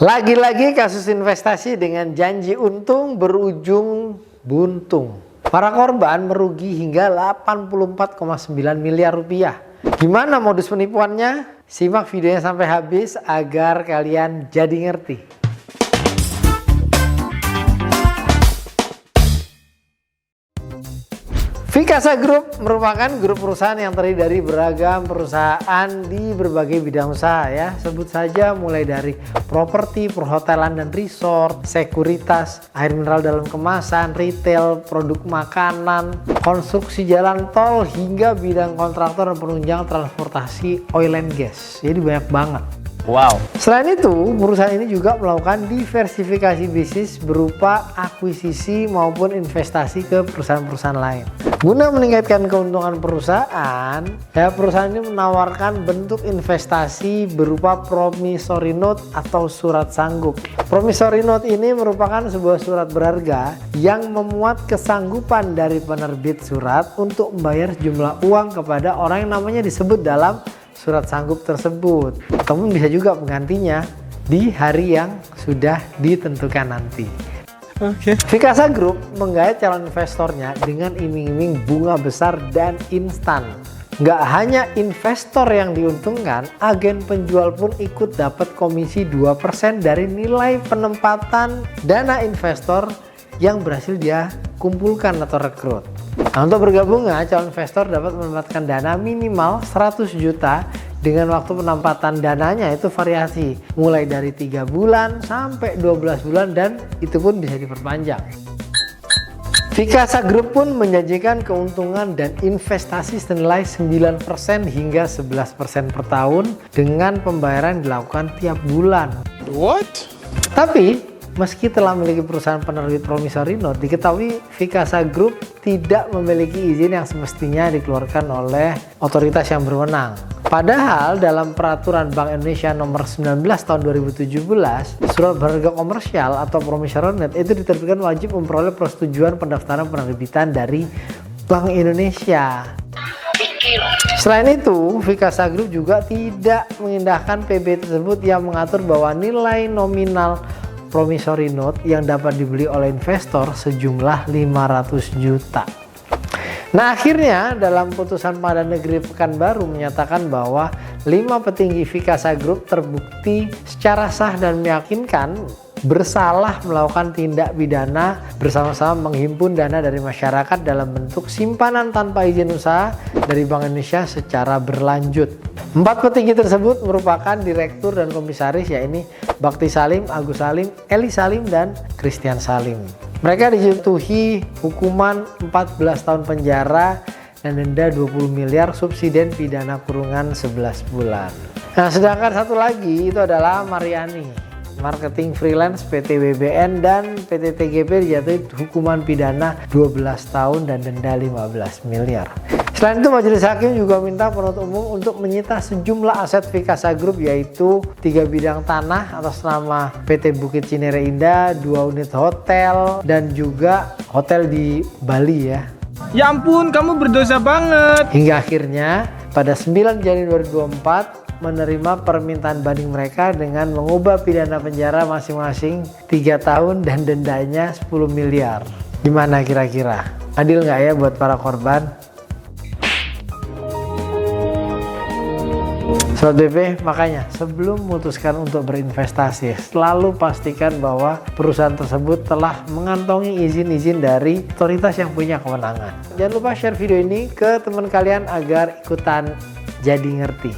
Lagi-lagi kasus investasi dengan janji untung berujung buntung. Para korban merugi hingga 84,9 miliar rupiah. Gimana modus penipuannya? Simak videonya sampai habis agar kalian jadi ngerti. Vikasa Group merupakan grup perusahaan yang terdiri dari beragam perusahaan di berbagai bidang usaha ya. Sebut saja mulai dari properti, perhotelan dan resort, sekuritas, air mineral dalam kemasan, retail, produk makanan, konstruksi jalan tol, hingga bidang kontraktor dan penunjang transportasi oil and gas. Jadi banyak banget. Wow. Selain itu, perusahaan ini juga melakukan diversifikasi bisnis berupa akuisisi maupun investasi ke perusahaan-perusahaan lain. Guna meningkatkan keuntungan perusahaan, perusahaan ini menawarkan bentuk investasi berupa promissory note atau surat sanggup. Promissory note ini merupakan sebuah surat berharga yang memuat kesanggupan dari penerbit surat untuk membayar sejumlah uang kepada orang yang namanya disebut dalam surat sanggup tersebut. Kamu bisa juga menggantinya di hari yang sudah ditentukan nanti. Vikasa Group menggait calon investornya dengan iming-iming bunga besar dan instan. Nggak hanya investor yang diuntungkan, agen penjual pun ikut dapat komisi 2% dari nilai penempatan dana investor yang berhasil dia kumpulkan atau rekrut. Nah, untuk bergabungnya, calon investor dapat mendapatkan dana minimal 100 juta dengan waktu penempatan dananya itu variasi mulai dari 3 bulan sampai 12 bulan dan itu pun bisa diperpanjang. Vikasa Group pun menjanjikan keuntungan dan investasi senilai 9% hingga 11% per tahun dengan pembayaran dilakukan tiap bulan. What? Tapi meski telah memiliki perusahaan penerbit promissory note, diketahui Vikasa Group tidak memiliki izin yang semestinya dikeluarkan oleh otoritas yang berwenang. Padahal dalam peraturan Bank Indonesia nomor 19 tahun 2017, surat berharga komersial atau promissory note itu diterbitkan wajib memperoleh persetujuan pendaftaran penerbitan dari Bank Indonesia. Selain itu, Vikasa Group juga tidak mengindahkan PB tersebut yang mengatur bahwa nilai nominal promissory note yang dapat dibeli oleh investor sejumlah 500 juta. Nah, akhirnya dalam putusan Pengadilan Negeri Pekanbaru menyatakan bahwa 5 petinggi Vikasa Group terbukti secara sah dan meyakinkan bersalah melakukan tindak pidana bersama-sama menghimpun dana dari masyarakat dalam bentuk simpanan tanpa izin usaha dari Bank Indonesia secara berlanjut. 4 petinggi tersebut merupakan direktur dan komisaris, yaitu Bakti Salim, Agus Salim, Eli Salim, dan Christian Salim. Mereka dijatuhi hukuman 14 tahun penjara dan denda 20 miliar subsidi pidana kurungan 11 bulan. Nah, sedangkan satu lagi itu adalah Mariani, marketing freelance PT BBN dan PT TGP dijatuhi hukuman pidana 12 tahun dan denda 15 miliar. Selain itu, Majelis Hakim juga minta penuntut umum untuk menyita sejumlah aset Vikasa Group, yaitu 3 bidang tanah atas nama PT Bukit Cinere Indah, 2 unit hotel, dan juga hotel di Bali ya. Ya ampun, kamu berdosa banget. Hingga akhirnya pada 9 Januari 2024 menerima permintaan banding mereka dengan mengubah pidana penjara masing-masing 3 tahun dan dendanya 10 miliar. Gimana kira-kira? Adil nggak ya buat para korban? Sobat BP, makanya sebelum memutuskan untuk berinvestasi, selalu pastikan bahwa perusahaan tersebut telah mengantongi izin-izin dari otoritas yang punya kewenangan. Jangan lupa share video ini ke teman kalian agar ikutan jadi ngerti.